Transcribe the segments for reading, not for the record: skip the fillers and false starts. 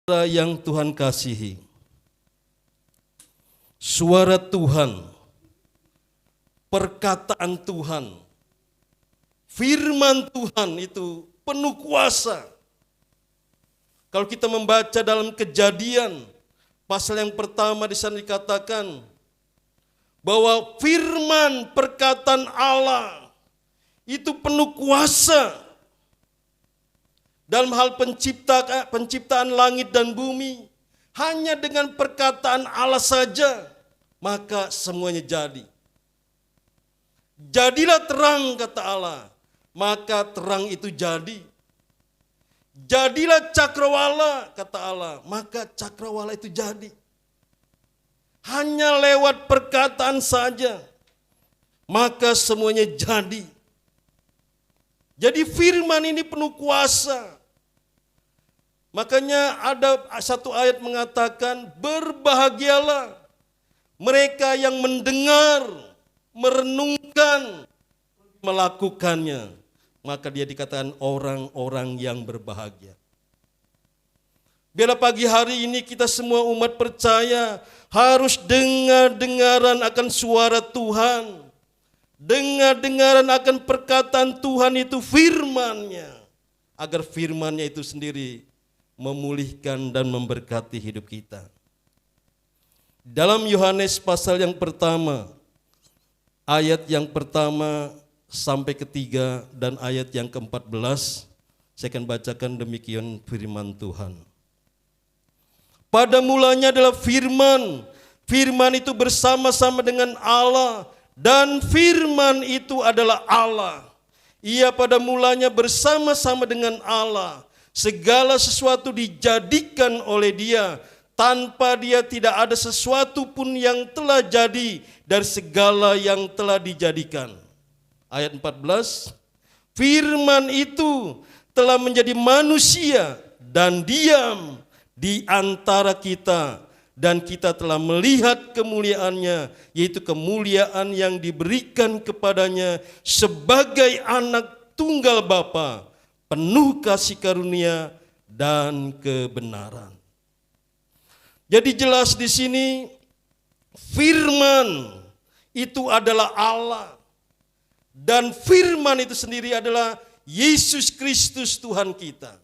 Yang Tuhan kasihi, suara Tuhan, perkataan Tuhan, firman Tuhan itu penuh kuasa. Kalau kita membaca dalam Kejadian, pasal yang pertama di sana dikatakan bahwa firman perkataan Allah itu penuh kuasa. Dalam hal penciptaan langit dan bumi, hanya dengan perkataan Allah saja, maka semuanya jadi. Jadilah terang, kata Allah, maka terang itu jadi. Jadilah cakrawala, kata Allah, maka cakrawala itu jadi. Hanya lewat perkataan saja, maka semuanya jadi. Jadi firman ini penuh kuasa. Makanya ada satu ayat mengatakan, berbahagialah mereka yang mendengar, merenungkan, melakukannya. Maka dia dikatakan orang-orang yang berbahagia. Biarlah pagi hari ini kita semua umat percaya harus dengar-dengaran akan suara Tuhan. Dengar-dengaran akan perkataan Tuhan itu firman-Nya. Agar firman-Nya itu sendiri memulihkan dan memberkati hidup kita. Dalam Yohanes pasal yang pertama, ayat yang pertama sampai ketiga dan ayat yang ke-14, saya akan bacakan demikian firman Tuhan. Pada mulanya adalah firman, firman itu bersama-sama dengan Allah, dan firman itu adalah Allah. Ia pada mulanya bersama-sama dengan Allah. Segala sesuatu dijadikan oleh Dia. Tanpa Dia tidak ada sesuatu pun yang telah jadi dari segala yang telah dijadikan. Ayat 14. Firman itu telah menjadi manusia dan diam di antara kita. Dan kita telah melihat kemuliaannya, yaitu kemuliaan yang diberikan kepadanya sebagai anak tunggal Bapa, penuh kasih karunia dan kebenaran. Jadi jelas di sini firman itu adalah Allah, dan firman itu sendiri adalah Yesus Kristus Tuhan kita.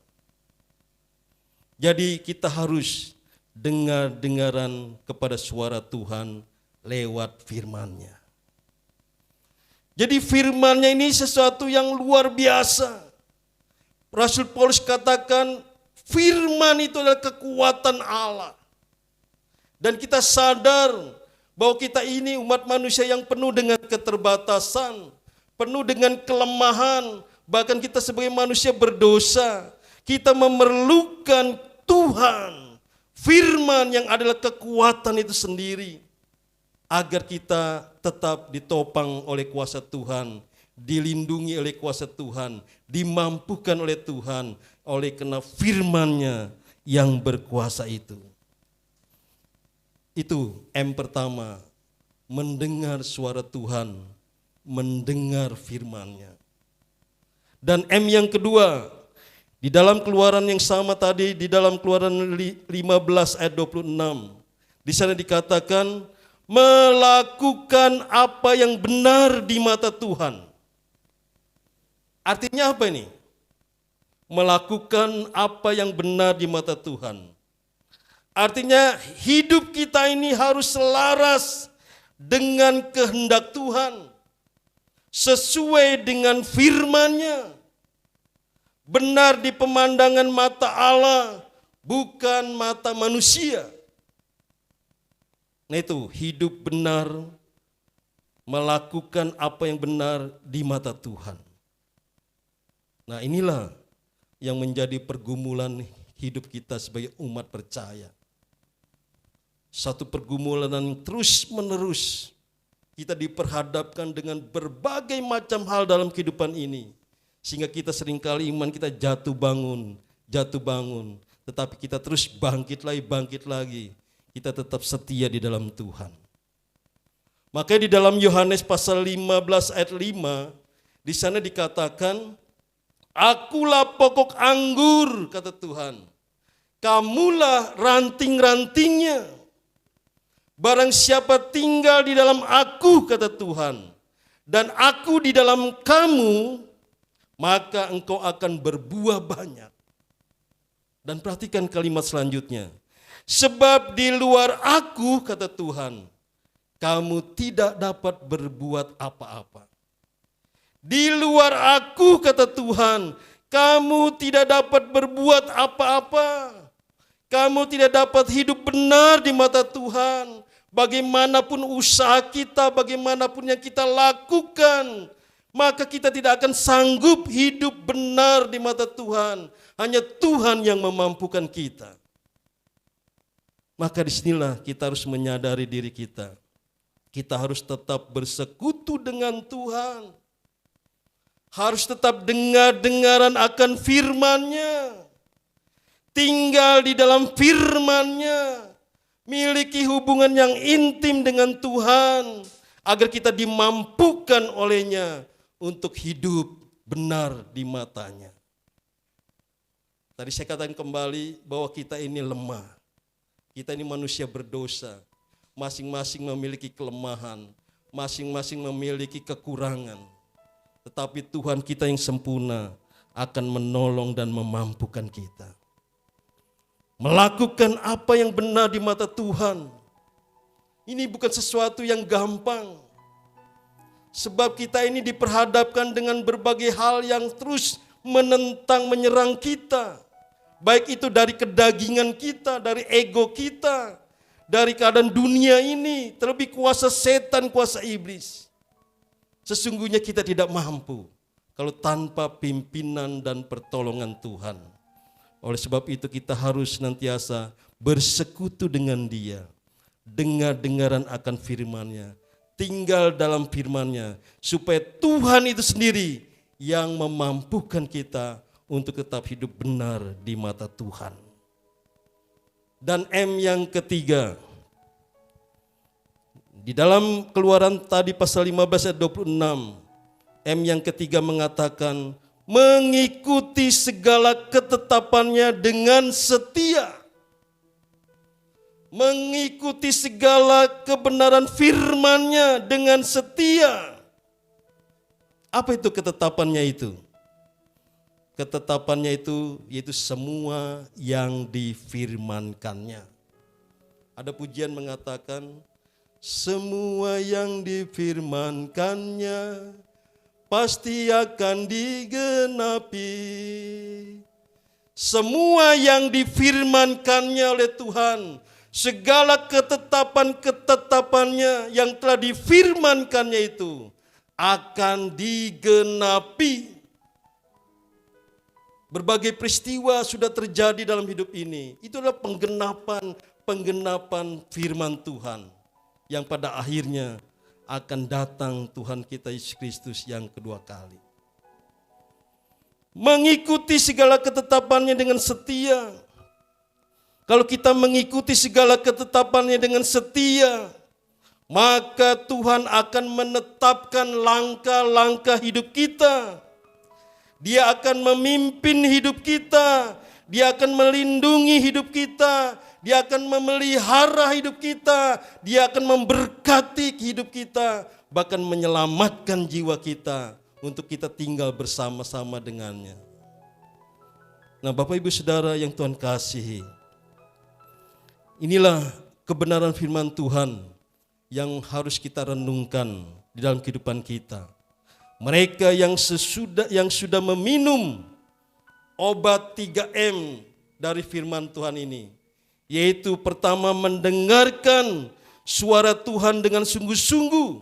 Jadi kita harus dengar-dengaran kepada suara Tuhan lewat firman-Nya. Jadi firman-Nya ini sesuatu yang luar biasa. Rasul Paulus katakan firman itu adalah kekuatan Allah. Dan kita sadar bahwa kita ini umat manusia yang penuh dengan keterbatasan, penuh dengan kelemahan, bahkan kita sebagai manusia berdosa. Kita memerlukan Tuhan, firman yang adalah kekuatan itu sendiri, agar kita tetap ditopang oleh kuasa Tuhan, dilindungi oleh kuasa Tuhan, dimampukan oleh Tuhan, oleh karena firman-Nya yang berkuasa itu. Itu M pertama, mendengar suara Tuhan, mendengar firman-Nya. Dan M yang kedua, di dalam Keluaran yang sama tadi, di dalam Keluaran 15 ayat 26, di sana dikatakan, melakukan apa yang benar di mata Tuhan. Artinya apa ini? Melakukan apa yang benar di mata Tuhan. Artinya hidup kita ini harus selaras dengan kehendak Tuhan, sesuai dengan firman-Nya. Benar di pemandangan mata Allah, bukan mata manusia. Nah itu, hidup benar, melakukan apa yang benar di mata Tuhan. Nah inilah yang menjadi pergumulan hidup kita sebagai umat percaya. Satu pergumulan yang terus menerus kita diperhadapkan dengan berbagai macam hal dalam kehidupan ini. Sehingga kita seringkali iman kita jatuh bangun. Tetapi kita terus bangkit lagi. Kita tetap setia di dalam Tuhan. Makanya di dalam Yohanes pasal 15 ayat 5, di sana dikatakan, akulah pokok anggur, kata Tuhan, kamulah ranting-rantingnya. Barang siapa tinggal di dalam aku, kata Tuhan, dan aku di dalam kamu, maka engkau akan berbuah banyak. Dan perhatikan kalimat selanjutnya. Sebab di luar aku, kata Tuhan, kamu tidak dapat berbuat apa-apa. Di luar aku, kata Tuhan, kamu tidak dapat berbuat apa-apa. Kamu tidak dapat hidup benar di mata Tuhan. Bagaimanapun usaha kita, bagaimanapun yang kita lakukan, maka kita tidak akan sanggup hidup benar di mata Tuhan. Hanya Tuhan yang memampukan kita. Maka disinilah kita harus menyadari diri kita. Kita harus tetap bersekutu dengan Tuhan. Harus tetap dengar-dengaran akan firman-Nya. Tinggal di dalam firman-Nya. Miliki hubungan yang intim dengan Tuhan. Agar kita dimampukan oleh-Nya untuk hidup benar di mata-Nya. Tadi saya katakan kembali bahwa kita ini lemah. Kita ini manusia berdosa. Masing-masing memiliki kelemahan. Masing-masing memiliki kekurangan. Tetapi Tuhan kita yang sempurna akan menolong dan memampukan kita. Melakukan apa yang benar di mata Tuhan. Ini bukan sesuatu yang gampang. Sebab kita ini diperhadapkan dengan berbagai hal yang terus menentang, menyerang kita. Baik itu dari kedagingan kita, dari ego kita, dari keadaan dunia ini, terlebih kuasa setan, kuasa iblis. Sesungguhnya kita tidak mampu kalau tanpa pimpinan dan pertolongan Tuhan. Oleh sebab itu kita harus senantiasa bersekutu dengan Dia. Dengar-dengaran akan firman-Nya. Tinggal dalam firman-Nya. Supaya Tuhan itu sendiri yang memampukan kita untuk tetap hidup benar di mata Tuhan. Dan M yang ketiga. Di dalam Keluaran tadi pasal 15 ayat 26. M yang ketiga mengatakan, mengikuti segala ketetapan-Nya dengan setia. Mengikuti segala kebenaran firman-Nya dengan setia. Apa itu ketetapan-Nya itu? Ketetapan-Nya itu yaitu semua yang difirmankan-Nya. Ada pujian mengatakan, semua yang difirmankan-Nya pasti akan digenapi. Semua yang difirmankan-Nya oleh Tuhan, segala ketetapan-ketetapan-Nya yang telah difirmankan-Nya itu akan digenapi. Berbagai peristiwa sudah terjadi dalam hidup ini. Itu adalah penggenapan firman Tuhan yang pada akhirnya akan datang Tuhan kita Yesus Kristus yang kedua kali. Mengikuti segala ketetapan-Nya dengan setia. Kalau kita mengikuti segala ketetapan-Nya dengan setia, maka Tuhan akan menetapkan langkah-langkah hidup kita. Dia akan memimpin hidup kita. Dia akan melindungi hidup kita. Dia akan memelihara hidup kita. Dia akan memberkati hidup kita. Bahkan menyelamatkan jiwa kita untuk kita tinggal bersama-sama dengannya. Nah, Bapak Ibu Saudara yang Tuhan kasihi, inilah kebenaran firman Tuhan yang harus kita renungkan di dalam kehidupan kita. Mereka yang sudah meminum obat 3M dari firman Tuhan ini, yaitu pertama mendengarkan suara Tuhan dengan sungguh-sungguh,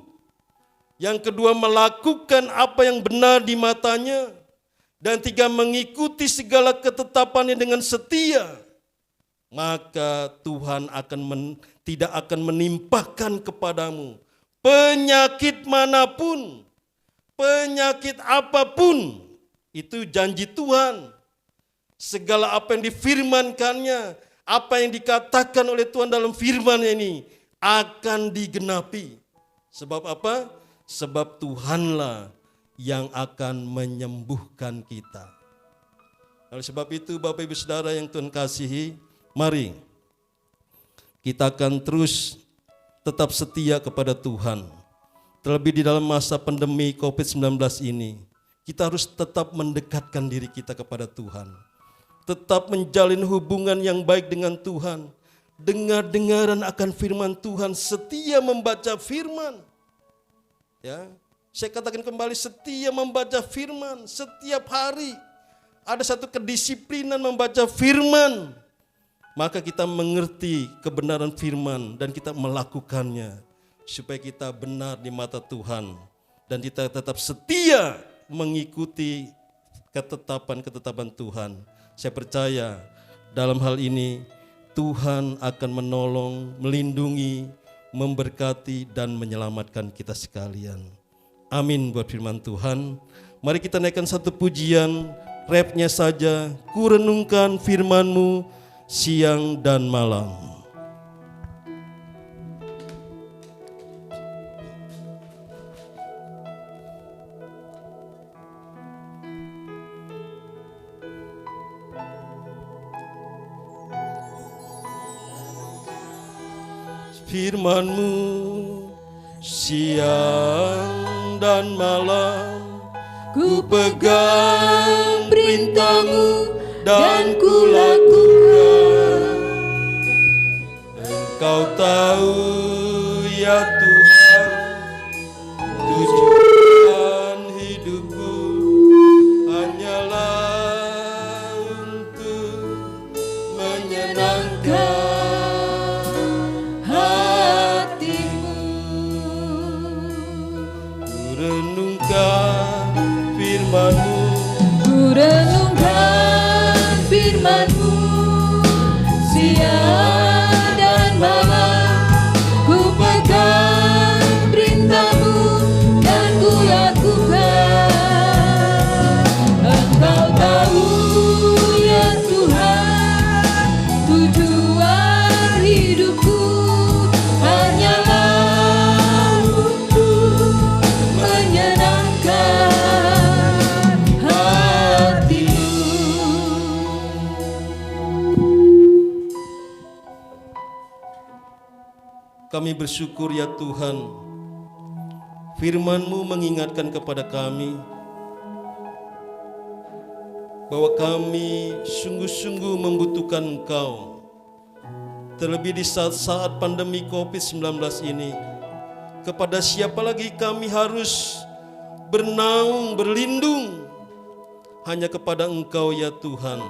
yang kedua melakukan apa yang benar di matanya, dan tiga mengikuti segala ketetapan-Nya dengan setia, maka Tuhan tidak akan menimpakan kepadamu penyakit manapun, penyakit apapun. Itu janji Tuhan. Segala apa yang difirmankan-Nya, apa yang dikatakan oleh Tuhan dalam firman-Nya ini akan digenapi. Sebab apa? Sebab Tuhanlah yang akan menyembuhkan kita. Oleh sebab itu Bapak Ibu Saudara yang Tuhan kasihi, Mari kita akan terus tetap setia kepada Tuhan. Terlebih di dalam masa pandemi COVID-19 ini, kita harus tetap mendekatkan diri kita kepada Tuhan. Tetap menjalin hubungan yang baik dengan Tuhan. Dengar-dengaran akan firman Tuhan, setia membaca firman. Ya, saya katakan kembali, setia membaca firman setiap hari. Ada satu kedisiplinan membaca firman. Maka kita mengerti kebenaran firman dan kita melakukannya. Supaya kita benar di mata Tuhan. Dan kita tetap setia mengikuti ketetapan-ketetapan Tuhan. Saya percaya dalam hal ini Tuhan akan menolong, melindungi, memberkati dan menyelamatkan kita sekalian. Amin buat firman Tuhan. Mari kita naikkan satu pujian, rapnya saja. Ku renungkan firman-Mu siang dan malam. Firman-Mu siang dan malam, ku pegang perintah-Mu dan ku lakukan. Engkau tahu ya Tuhan, tujuan hidupku hanyalah untuk menyenangkan firman-Mu. Ku renungkan firman-Mu siang dan malam, ku pegang perintah-Mu dan ku lakukan. Engkau tahu ya Tuhan, tujuan hidupku hanyalah untuk menyenangkan. Kami bersyukur ya Tuhan, firman-Mu mengingatkan kepada kami bahwa kami sungguh-sungguh membutuhkan Engkau. Terlebih di saat-saat pandemi COVID-19 ini, kepada siapa lagi kami harus bernaung, berlindung? Hanya kepada Engkau ya Tuhan.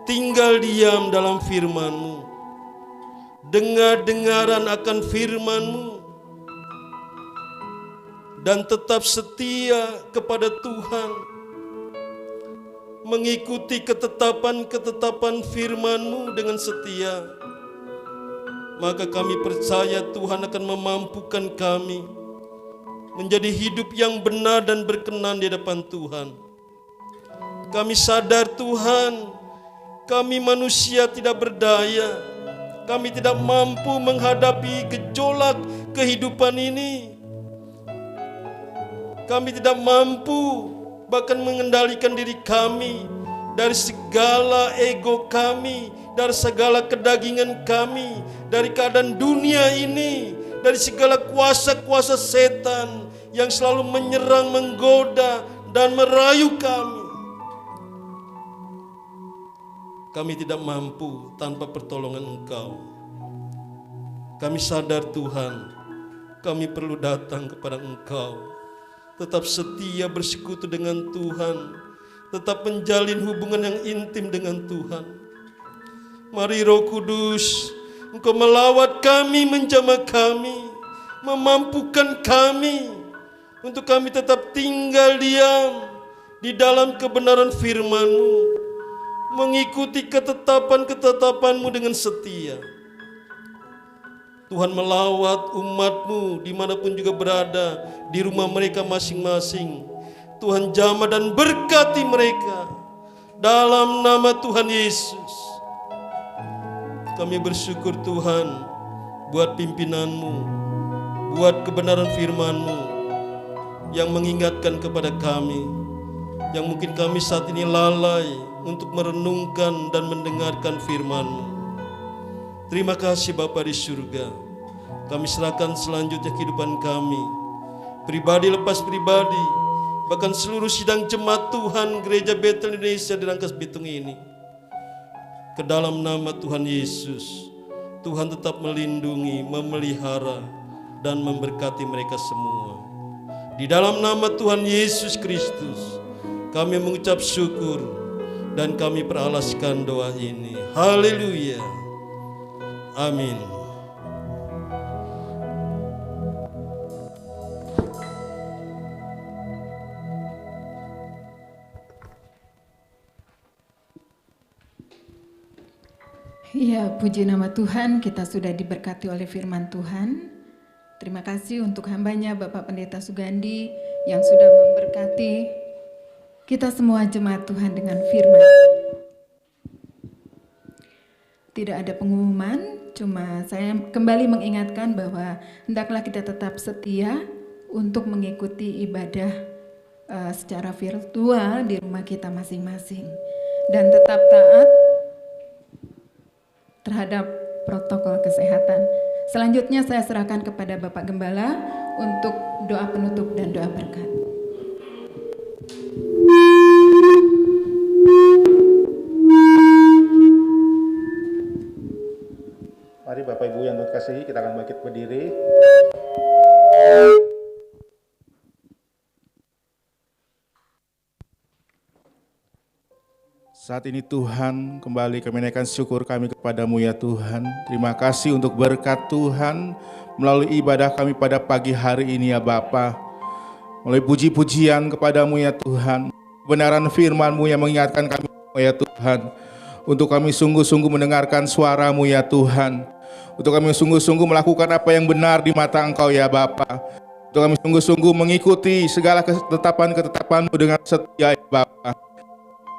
Tinggal diam dalam firman-Mu, dengar-dengaran akan firman-Mu, dan tetap setia kepada Tuhan, mengikuti ketetapan-ketetapan firman-Mu dengan setia. Maka kami percaya Tuhan akan memampukan kami menjadi hidup yang benar dan berkenan di hadapan Tuhan. Kami sadar Tuhan, kami manusia tidak berdaya. Kami tidak mampu menghadapi gejolak kehidupan ini. Kami tidak mampu bahkan mengendalikan diri kami dari segala ego kami, dari segala kedagingan kami, dari keadaan dunia ini, dari segala kuasa-kuasa setan yang selalu menyerang, menggoda, dan merayu kami. Kami tidak mampu tanpa pertolongan Engkau. Kami sadar Tuhan, kami perlu datang kepada Engkau. Tetap setia bersekutu dengan Tuhan. Tetap menjalin hubungan yang intim dengan Tuhan. Mari Roh Kudus, Engkau melawat kami, menjamah kami, memampukan kami, untuk kami tetap tinggal diam di dalam kebenaran firman-Mu, mengikuti ketetapan-ketetapan-Mu dengan setia. Tuhan melawat umat-Mu dimanapun juga berada, di rumah mereka masing-masing. Tuhan jamah dan berkati mereka dalam nama Tuhan Yesus. Kami bersyukur Tuhan buat pimpinan-Mu, buat kebenaran firman-Mu yang mengingatkan kepada kami yang mungkin kami saat ini lalai untuk merenungkan dan mendengarkan firman-Mu. Terima kasih Bapa di surga. Kami serahkan selanjutnya kehidupan kami, pribadi lepas pribadi, bahkan seluruh sidang jemaat Tuhan Gereja Betel Indonesia di Rangkas Bitung ini, ke dalam nama Tuhan Yesus. Tuhan tetap melindungi, memelihara, dan memberkati mereka semua. Di dalam nama Tuhan Yesus Kristus, kami mengucap syukur dan kami peralaskan doa ini. Haleluya. Amin. Ya, puji nama Tuhan, kita sudah diberkati oleh firman Tuhan. Terima kasih untuk hambanya Bapak Pendeta Sugandi yang sudah memberkati kita semua jemaat Tuhan dengan firman. Tidak ada pengumuman, cuma saya kembali mengingatkan bahwa hendaklah kita tetap setia untuk mengikuti ibadah secara virtual di rumah kita masing-masing. Dan tetap taat terhadap protokol kesehatan. Selanjutnya saya serahkan kepada Bapak Gembala untuk doa penutup dan doa berkat. Mari Bapak Ibu yang terkasihi, kita akan bangkit berdiri. Saat ini Tuhan, kembali kami naikkan syukur kami kepadamu ya Tuhan. Terima kasih untuk berkat Tuhan melalui ibadah kami pada pagi hari ini ya Bapa. Melalui puji-pujian kepadamu ya Tuhan. Kebenaran firman-Mu yang mengingatkan kami ya Tuhan. Untuk kami sungguh-sungguh mendengarkan suara-Mu ya Tuhan. Untuk kami sungguh-sungguh melakukan apa yang benar di mata Engkau ya Bapa. Untuk kami sungguh-sungguh mengikuti segala ketetapan-ketetapan-Mu dengan setia ya Bapa.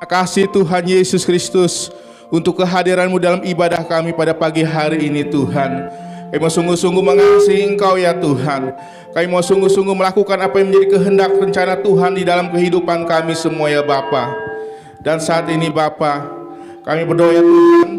Terima kasih Tuhan Yesus Kristus untuk kehadiran-Mu dalam ibadah kami pada pagi hari ini Tuhan. Kami mau sungguh-sungguh mengasihi Engkau ya Tuhan. Kami mau sungguh-sungguh melakukan apa yang menjadi kehendak rencana Tuhan di dalam kehidupan kami semua ya Bapa. Dan saat ini Bapa, kami berdoa ya Tuhan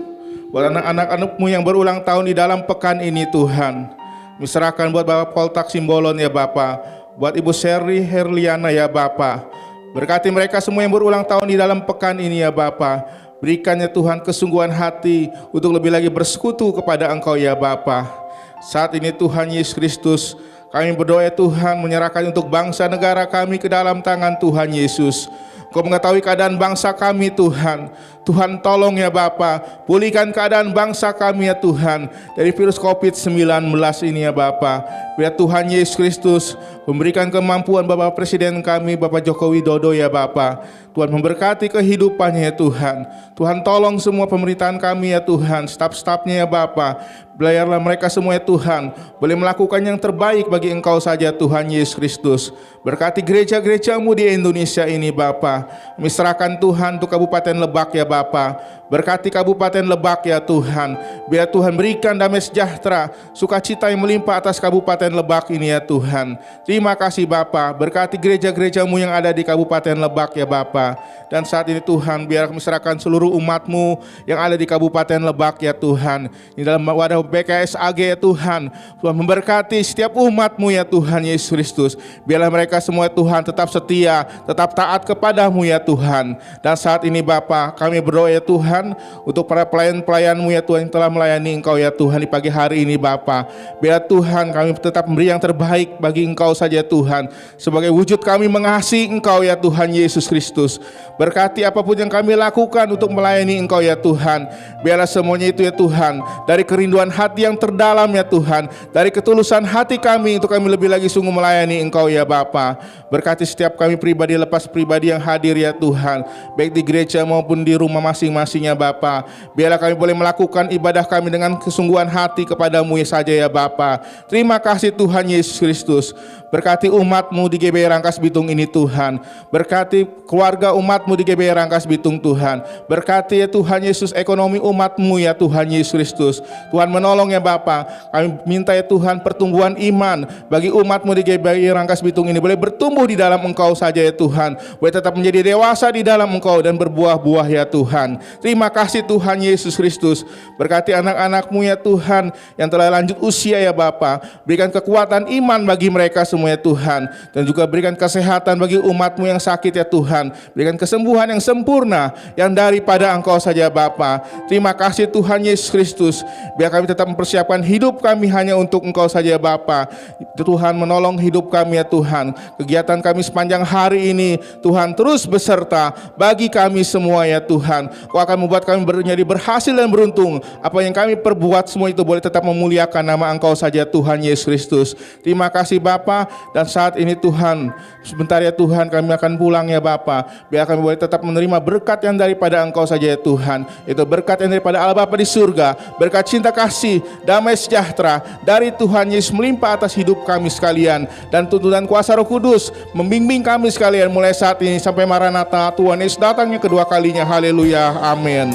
buat anak-anak-anak-Mu yang berulang tahun di dalam pekan ini Tuhan. Kami serahkan buat Bapak Poltak Simbolon ya Bapa, buat Ibu Sherry Herliana ya Bapa. Berkati mereka semua yang berulang tahun di dalam pekan ini ya Bapa. Berikannya Tuhan kesungguhan hati untuk lebih lagi bersekutu kepada Engkau ya Bapa. Saat ini Tuhan Yesus Kristus, kami berdoa ya Tuhan menyerahkan untuk bangsa negara kami ke dalam tangan Tuhan Yesus. Kau mengetahui keadaan bangsa kami Tuhan. Tuhan tolong ya Bapa, pulihkan keadaan bangsa kami ya Tuhan dari virus COVID-19 ini ya Bapa. Biar Tuhan Yesus Kristus memberikan kemampuan Bapak Presiden kami Bapak Joko Widodo ya Bapa. Tuhan memberkati kehidupannya ya Tuhan. Tuhan tolong semua pemerintahan kami ya Tuhan, staf-stafnya ya Bapa. Belajarlah mereka semua ya Tuhan, boleh melakukan yang terbaik bagi Engkau saja Tuhan Yesus Kristus. Berkati gereja-gereja-Mu di Indonesia ini Bapa. Kami serahkan Tuhan untuk Kabupaten Lebak ya Bapa. Berkati Kabupaten Lebak ya Tuhan. Biar Tuhan berikan damai sejahtera, sukacita yang melimpah atas Kabupaten Lebak ini ya Tuhan. Terima kasih Bapa. Berkati gereja-gereja-Mu yang ada di Kabupaten Lebak ya Bapa. Dan saat ini Tuhan, biar kami serahkan seluruh umat-Mu yang ada di Kabupaten Lebak ya Tuhan. Di dalam wadah BKSAG ya Tuhan. Tuhan memberkati setiap umat-Mu ya Tuhan Yesus Kristus. Biarlah mereka semua Tuhan tetap setia, tetap taat kepada-Mu ya Tuhan. Dan saat ini Bapa, kami berdoa ya Tuhan untuk para pelayan-pelayan-Mu ya Tuhan yang telah melayani Engkau ya Tuhan di pagi hari ini Bapa. Biar Tuhan kami tetap memberi yang terbaik bagi Engkau saja Tuhan. Sebagai wujud kami mengasihi Engkau ya Tuhan Yesus Kristus. Berkati apapun yang kami lakukan untuk melayani Engkau ya Tuhan. Biarlah semuanya itu ya Tuhan, dari kerinduan hati yang terdalam ya Tuhan, dari ketulusan hati kami untuk kami lebih lagi sungguh melayani Engkau ya Bapa. Berkati setiap kami pribadi lepas pribadi yang hadir ya Tuhan, baik di gereja maupun di rumah masing-masing nantinya Bapa. Biarlah kami boleh melakukan ibadah kami dengan kesungguhan hati kepadamu saja ya Bapa. Terima kasih Tuhan Yesus Kristus. Berkati umat-Mu di GBI Rangkas Bitung ini Tuhan. Berkati keluarga umat-Mu di GBI Rangkas Bitung Tuhan. Berkati ya Tuhan Yesus ekonomi umat-Mu ya Tuhan Yesus Kristus. Tuhan menolong ya Bapa. Kami minta ya Tuhan pertumbuhan iman bagi umat-Mu di GBI Rangkas Bitung ini boleh bertumbuh di dalam Engkau saja ya Tuhan. Boleh tetap menjadi dewasa di dalam Engkau dan berbuah-buah ya Tuhan. Terima kasih Tuhan Yesus Kristus. Berkati anak-anak-Mu ya Tuhan yang telah lanjut usia ya Bapa. Berikan kekuatan iman bagi mereka semua ya Tuhan. Dan juga berikan kesehatan bagi umat-Mu yang sakit ya Tuhan. Berikan kesembuhan yang sempurna yang daripada Engkau saja Bapa. Terima kasih Tuhan Yesus Kristus. Biar kami tetap mempersiapkan hidup kami hanya untuk Engkau saja Bapa. Tuhan menolong hidup kami ya Tuhan. Kegiatan kami sepanjang hari ini Tuhan terus beserta bagi kami semua ya Tuhan. Kau akan membuat kami menjadi berhasil dan beruntung. Apa yang kami perbuat semua itu boleh tetap memuliakan nama Engkau saja Tuhan Yesus Kristus. Terima kasih Bapa. Dan saat ini Tuhan, sebentar ya Tuhan kami akan pulang ya Bapa. Biar kami boleh tetap menerima berkat yang daripada Engkau saja ya Tuhan. Itu berkat yang daripada Allah Bapa di surga. Berkat cinta kasih, damai sejahtera dari Tuhan Yesus melimpah atas hidup kami sekalian. Dan tuntunan kuasa Roh Kudus membimbing kami sekalian mulai saat ini sampai Maranatha Tuhan Yesus datangnya kedua kalinya. Haleluya. Amin.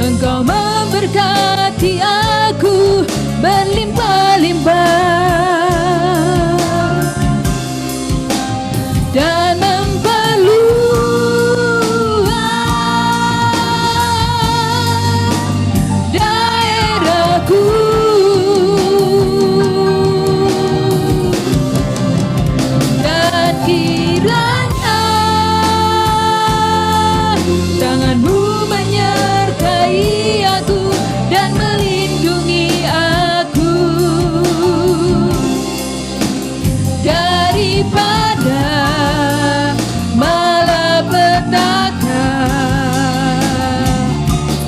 Engkau memberkati aku berlimpah-limpah dan memperluas daerahku. Dan kiranya tangan-Mu menyertai aku dan melindungi aku daripada malapetaka,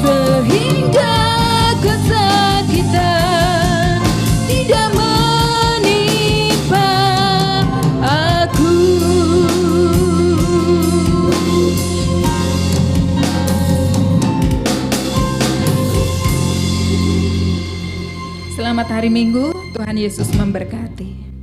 sehingga kesakitan tidak menimpa aku. Selamat hari Minggu, Tuhan Yesus memberkati.